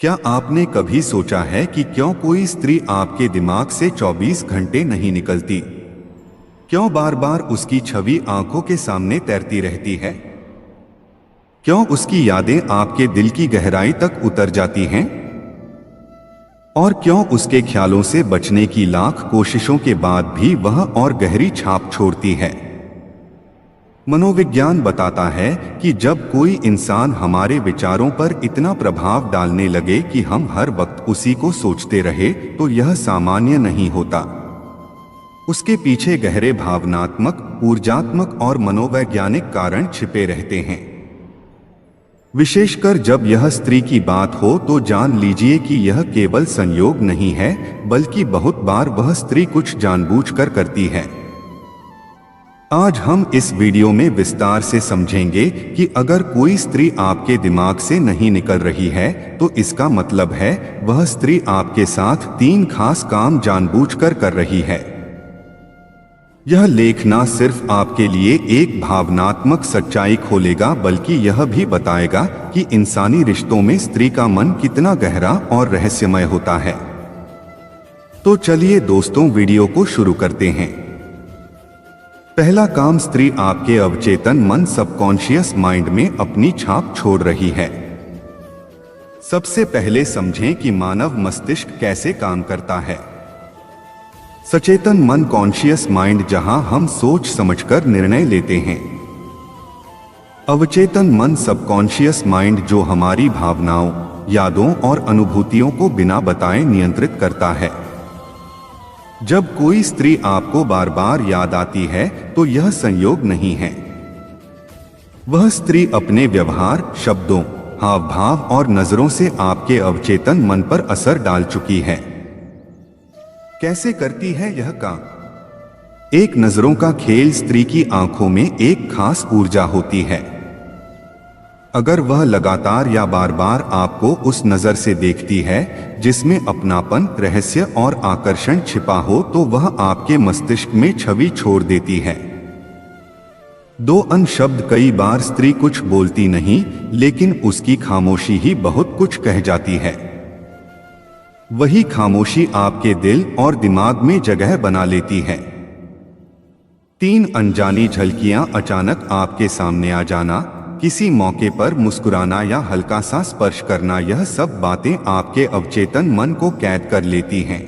क्या आपने कभी सोचा है कि क्यों कोई स्त्री आपके दिमाग से 24 घंटे नहीं निकलती? क्यों बार बार उसकी छवि आंखों के सामने तैरती रहती है? क्यों उसकी यादें आपके दिल की गहराई तक उतर जाती हैं? और क्यों उसके ख्यालों से बचने की लाख कोशिशों के बाद भी वह और गहरी छाप छोड़ती है? मनोविज्ञान बताता है कि जब कोई इंसान हमारे विचारों पर इतना प्रभाव डालने लगे कि हम हर वक्त उसी को सोचते रहे, तो यह सामान्य नहीं होता। उसके पीछे गहरे भावनात्मक, ऊर्जात्मक और मनोवैज्ञानिक कारण छिपे रहते हैं। विशेषकर जब यह स्त्री की बात हो तो जान लीजिए कि यह केवल संयोग नहीं है, बल्कि बहुत बार वह स्त्री कुछ जानबूझकर करती है। आज हम इस वीडियो में विस्तार से समझेंगे कि अगर कोई स्त्री आपके दिमाग से नहीं निकल रही है, तो इसका मतलब है वह स्त्री आपके साथ 3 खास काम जानबूझकर कर रही है। यह लेख न सिर्फ आपके लिए एक भावनात्मक सच्चाई खोलेगा, बल्कि यह भी बताएगा कि इंसानी रिश्तों में स्त्री का मन कितना गहरा और रहस्यमय होता है। तो चलिए दोस्तों, वीडियो को शुरू करते हैं। पहला काम, स्त्री आपके अवचेतन मन सबकॉन्शियस माइंड में अपनी छाप छोड़ रही है। सबसे पहले समझें कि मानव मस्तिष्क कैसे काम करता है। सचेतन मन, कॉन्शियस माइंड, जहां हम सोच समझकर निर्णय लेते हैं। अवचेतन मन, सबकॉन्शियस माइंड, जो हमारी भावनाओं, यादों और अनुभूतियों को बिना बताए नियंत्रित करता है। जब कोई स्त्री आपको बार बार याद आती है, तो यह संयोग नहीं है। वह स्त्री अपने व्यवहार, शब्दों, हाव भाव और नजरों से आपके अवचेतन मन पर असर डाल चुकी है। कैसे करती है यह काम? एक नजरों का खेल, स्त्री की आंखों में एक खास ऊर्जा होती है। अगर वह लगातार या बार बार आपको उस नजर से देखती है जिसमें अपनापन, रहस्य और आकर्षण छिपा हो, तो वह आपके मस्तिष्क में छवि छोड़ देती है। 2 अन्य शब्द, कई बार स्त्री कुछ बोलती नहीं, लेकिन उसकी खामोशी ही बहुत कुछ कह जाती है। वही खामोशी आपके दिल और दिमाग में जगह बना लेती है। 3 अनजानी झलकियां, अचानक आपके सामने आ जाना, किसी मौके पर मुस्कुराना या हल्का सा स्पर्श करना, यह सब बातें आपके अवचेतन मन को कैद कर लेती हैं।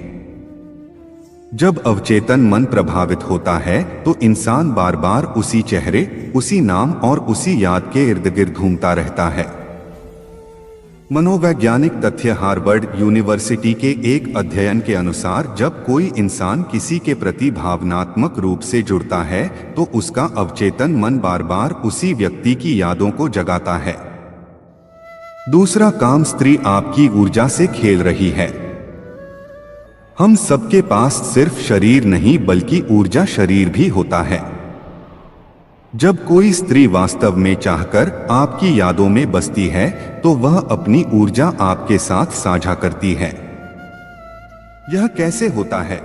जब अवचेतन मन प्रभावित होता है, तो इंसान बार बार उसी चेहरे, उसी नाम और उसी याद के इर्द गिर्द घूमता रहता है। मनोवैज्ञानिक तथ्य, हार्वर्ड यूनिवर्सिटी के एक अध्ययन के अनुसार, जब कोई इंसान किसी के प्रति भावनात्मक रूप से जुड़ता है, तो उसका अवचेतन मन बार बार उसी व्यक्ति की यादों को जगाता है। दूसरा काम, स्त्री आपकी ऊर्जा से खेल रही है। हम सबके पास सिर्फ शरीर नहीं, बल्कि ऊर्जा शरीर भी होता है। जब कोई स्त्री वास्तव में चाहकर आपकी यादों में बसती है, तो वह अपनी ऊर्जा आपके साथ साझा करती है। यह कैसे होता है?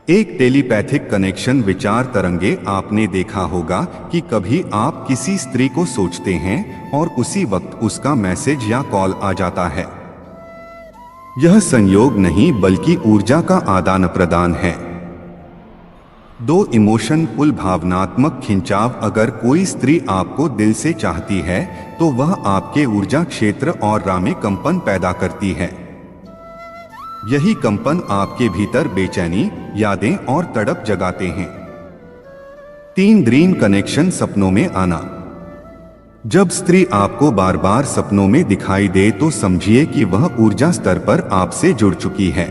एक टेलीपैथिक कनेक्शन, विचार तरंगे। आपने देखा होगा कि कभी आप किसी स्त्री को सोचते हैं और उसी वक्त उसका मैसेज या कॉल आ जाता है। यह संयोग नहीं, बल्कि ऊर्जा का आदान प्रदान है। 2 इमोशन पुल, भावनात्मक खिंचाव। अगर कोई स्त्री आपको दिल से चाहती है, तो वह आपके ऊर्जा क्षेत्र और रा में कंपन पैदा करती है। यही कंपन आपके भीतर बेचैनी, यादें और तड़प जगाते हैं। 3 ड्रीम कनेक्शन, सपनों में आना। जब स्त्री आपको बार बार सपनों में दिखाई दे, तो समझिए कि वह ऊर्जा स्तर पर आपसे जुड़ चुकी है।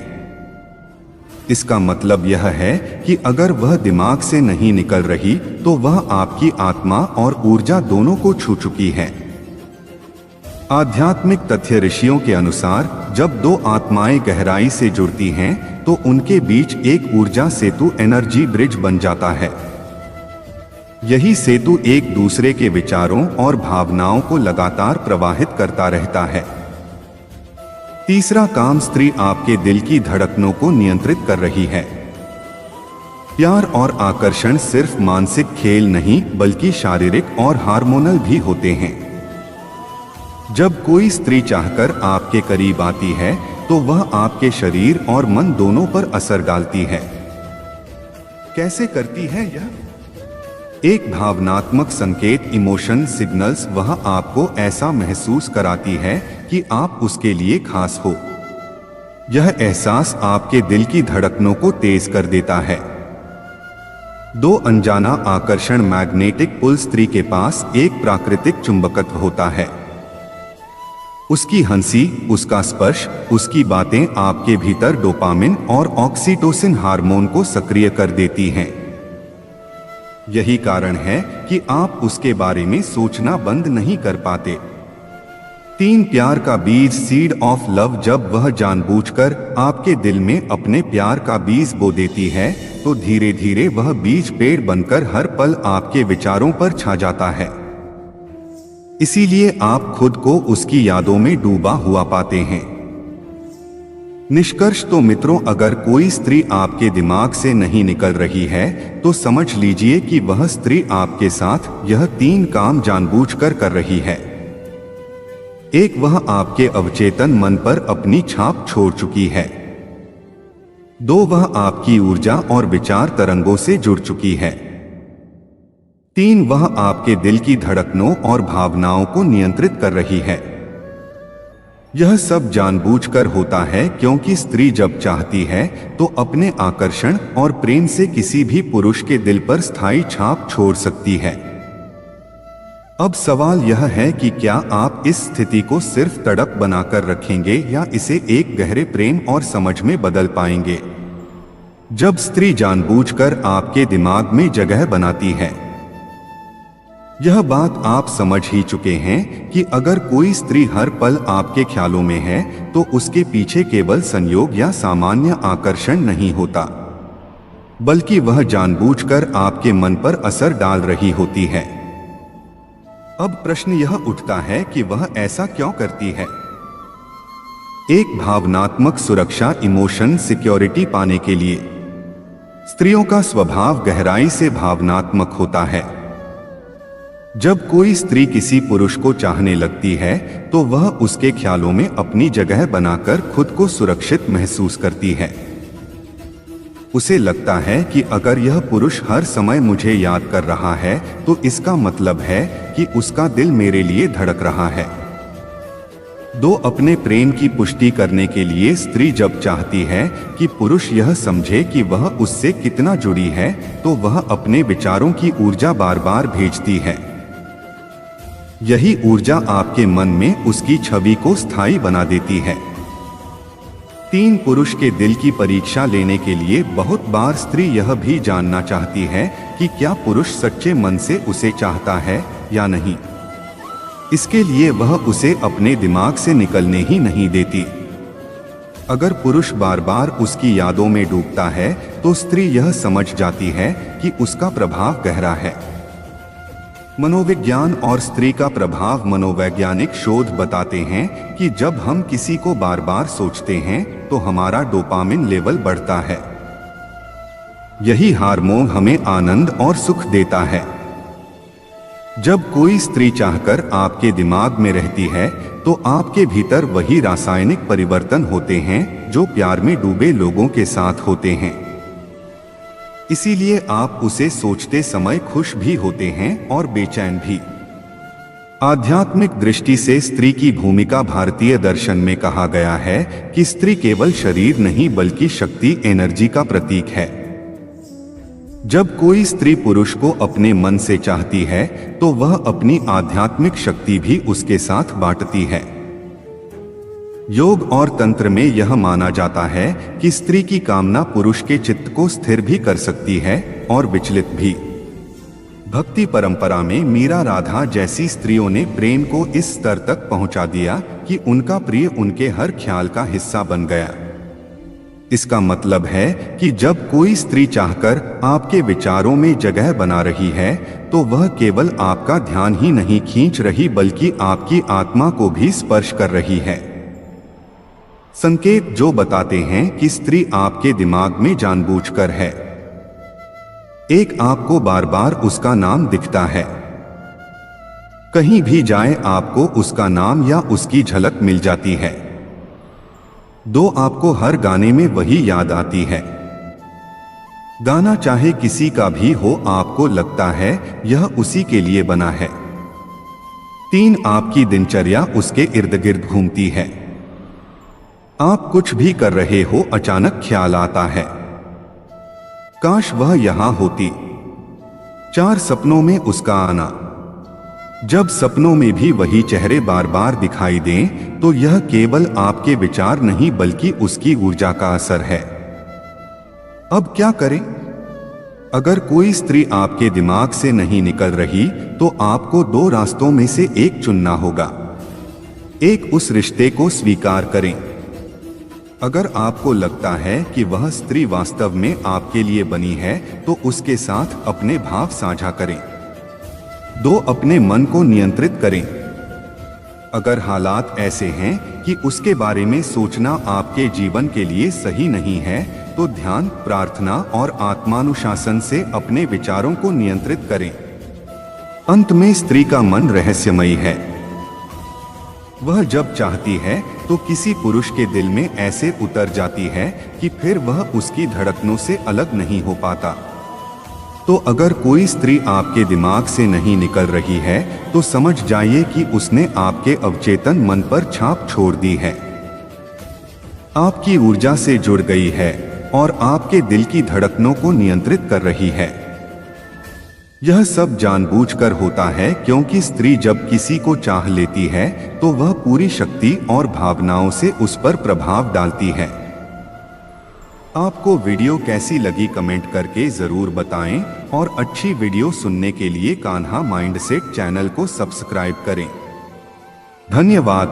इसका मतलब यह है कि अगर वह दिमाग से नहीं निकल रही, तो वह आपकी आत्मा और ऊर्जा दोनों को छू चुकी है। आध्यात्मिक तथ्य, ऋषियों के अनुसार, जब 2 आत्माएं गहराई से जुड़ती हैं, तो उनके बीच एक ऊर्जा सेतु, एनर्जी ब्रिज बन जाता है। यही सेतु एक दूसरे के विचारों और भावनाओं को लगातार प्रवाहित करता रहता है। तीसरा काम, स्त्री आपके दिल की धड़कनों को नियंत्रित कर रही है। प्यार और आकर्षण सिर्फ मानसिक खेल नहीं, बल्कि शारीरिक और हार्मोनल भी होते हैं। जब कोई स्त्री चाहकर आपके करीब आती है तो वह आपके शरीर और मन दोनों पर असर डालती है। कैसे करती है यह? एक भावनात्मक संकेत, इमोशन सिग्नल्स, वह आपको ऐसा महसूस कराती है कि आप उसके लिए खास हो। यह एहसास आपके दिल की धड़कनों को तेज कर देता है। दो अनजाना आकर्षण, मैग्नेटिक पुल। स्त्री के पास एक प्राकृतिक चुंबकत्व होता है। उसकी हंसी, उसका स्पर्श, उसकी बातें आपके भीतर डोपामिन और ऑक्सीटोसिन हार्मोन को सक्रिय कर देती हैं। यही कारण है कि आप उसके बारे में सोचना बंद नहीं कर पाते। 3 प्यार का बीज, सीड ऑफ लव। जब वह जानबूझकर आपके दिल में अपने प्यार का बीज बो देती है तो धीरे धीरे वह बीज पेड़ बनकर हर पल आपके विचारों पर छा जाता है। इसीलिए आप खुद को उसकी यादों में डूबा हुआ पाते हैं। निष्कर्ष तो मित्रों, अगर कोई स्त्री आपके दिमाग से नहीं निकल रही है तो समझ लीजिए कि वह स्त्री आपके साथ यह 3 काम जानबूझकर कर रही है। 1, वह आपके अवचेतन मन पर अपनी छाप छोड़ चुकी है। 2, वह आपकी ऊर्जा और विचार तरंगों से जुड़ चुकी है। 3, वह आपके दिल की धड़कनों और भावनाओं को नियंत्रित कर रही है। यह सब जानबूझकर होता है क्योंकि स्त्री जब चाहती है तो अपने आकर्षण और प्रेम से किसी भी पुरुष के दिल पर स्थायी छाप छोड़ सकती है। अब सवाल यह है कि क्या आप इस स्थिति को सिर्फ तड़प बनाकर रखेंगे या इसे एक गहरे प्रेम और समझ में बदल पाएंगे? जब स्त्री जानबूझकर आपके दिमाग में जगह बनाती है, यह बात आप समझ ही चुके हैं कि अगर कोई स्त्री हर पल आपके ख्यालों में है तो उसके पीछे केवल संयोग या सामान्य आकर्षण नहीं होता, बल्कि वह जानबूझकर आपके मन पर असर डाल रही होती है। अब प्रश्न यह उठता है कि वह ऐसा क्यों करती है? एक भावनात्मक सुरक्षा, इमोशन सिक्योरिटी पाने के लिए। स्त्रियों का स्वभाव गहराई से भावनात्मक होता है। जब कोई स्त्री किसी पुरुष को चाहने लगती है तो वह उसके ख्यालों में अपनी जगह बनाकर खुद को सुरक्षित महसूस करती है। उसे लगता है कि अगर यह पुरुष हर समय मुझे याद कर रहा है तो इसका मतलब है कि उसका दिल मेरे लिए धड़क रहा है। 2, अपने प्रेम की पुष्टि करने के लिए। स्त्री जब चाहती है कि पुरुष यह समझे कि वह उससे कितना जुड़ी है तो वह अपने विचारों की ऊर्जा बार बार भेजती है। यही ऊर्जा आपके मन में उसकी छवि को स्थायी बना देती है। 3, पुरुष के दिल की परीक्षा लेने के लिए। बहुत बार स्त्री यह भी जानना चाहती है कि क्या पुरुष सच्चे मन से उसे चाहता है या नहीं। इसके लिए वह उसे अपने दिमाग से निकलने ही नहीं देती। अगर पुरुष बार बार उसकी यादों में डूबता है तो स्त्री यह समझ जाती है कि उसका प्रभाव गहरा है। मनोविज्ञान और स्त्री का प्रभाव। मनोवैज्ञानिक शोध बताते हैं कि जब हम किसी को बार बार सोचते हैं तो हमारा डोपामिन लेवल बढ़ता है। यही हार्मोन हमें आनंद और सुख देता है। जब कोई स्त्री चाहकर आपके दिमाग में रहती है तो आपके भीतर वही रासायनिक परिवर्तन होते हैं जो प्यार में डूबे लोगों के साथ होते हैं। इसीलिए आप उसे सोचते समय खुश भी होते हैं और बेचैन भी। आध्यात्मिक दृष्टि से स्त्री की भूमिका। भारतीय दर्शन में कहा गया है कि स्त्री केवल शरीर नहीं बल्कि शक्ति, एनर्जी का प्रतीक है। जब कोई स्त्री पुरुष को अपने मन से चाहती है तो वह अपनी आध्यात्मिक शक्ति भी उसके साथ बांटती है। योग और तंत्र में यह माना जाता है कि स्त्री की कामना पुरुष के चित्त को स्थिर भी कर सकती है और विचलित भी। भक्ति परंपरा में मीरा, राधा जैसी स्त्रियों ने प्रेम को इस स्तर तक पहुंचा दिया कि उनका प्रिय उनके हर ख्याल का हिस्सा बन गया। इसका मतलब है कि जब कोई स्त्री चाहकर आपके विचारों में जगह बना रही है तो वह केवल आपका ध्यान ही नहीं खींच रही बल्कि आपकी आत्मा को भी स्पर्श कर रही है। संकेत जो बताते हैं कि स्त्री आपके दिमाग में जानबूझकर है। 1, आपको बार बार उसका नाम दिखता है। कहीं भी जाए आपको उसका नाम या उसकी झलक मिल जाती है। 2 आपको हर गाने में वही याद आती है। गाना चाहे किसी का भी हो, आपको लगता है यह उसी के लिए बना है। 3 आपकी दिनचर्या उसके इर्द गिर्द घूमती है। आप कुछ भी कर रहे हो, अचानक ख्याल आता है, काश वह यहां होती। 4 सपनों में उसका आना। जब सपनों में भी वही चेहरे बार बार दिखाई दें, तो यह केवल आपके विचार नहीं बल्कि उसकी ऊर्जा का असर है। अब क्या करें? अगर कोई स्त्री आपके दिमाग से नहीं निकल रही, तो आपको 2 रास्तों में से एक चुनना होगा। एक, उस रिश्ते को स्वीकार करें। अगर आपको लगता है कि वह स्त्री वास्तव में आपके लिए बनी है, तो उसके साथ अपने भाव साझा करें। 2, अपने मन को नियंत्रित करें। अगर हालात ऐसे हैं कि उसके बारे में सोचना आपके जीवन के लिए सही नहीं है, तो ध्यान, प्रार्थना और आत्मानुशासन से अपने विचारों को नियंत्रित करें। अंत में स्त्री का मन रहस्यमयी है। वह जब चाहती है तो किसी पुरुष के दिल में ऐसे उतर जाती है कि फिर वह उसकी धड़कनों से अलग नहीं हो पाता। तो अगर कोई स्त्री आपके दिमाग से नहीं निकल रही है, तो समझ जाइए कि उसने आपके अवचेतन मन पर छाप छोड़ दी है, आपकी ऊर्जा से जुड़ गई है और आपके दिल की धड़कनों को नियंत्रित कर रही है। यह सब जानबूझकर होता है, क्योंकि स्त्री जब किसी को चाह लेती है तो वह पूरी शक्ति और भावनाओं से उस पर प्रभाव डालती है। आपको वीडियो कैसी लगी कमेंट करके जरूर बताएं और अच्छी वीडियो सुनने के लिए कान्हा माइंडसेट चैनल को सब्सक्राइब करें। धन्यवाद।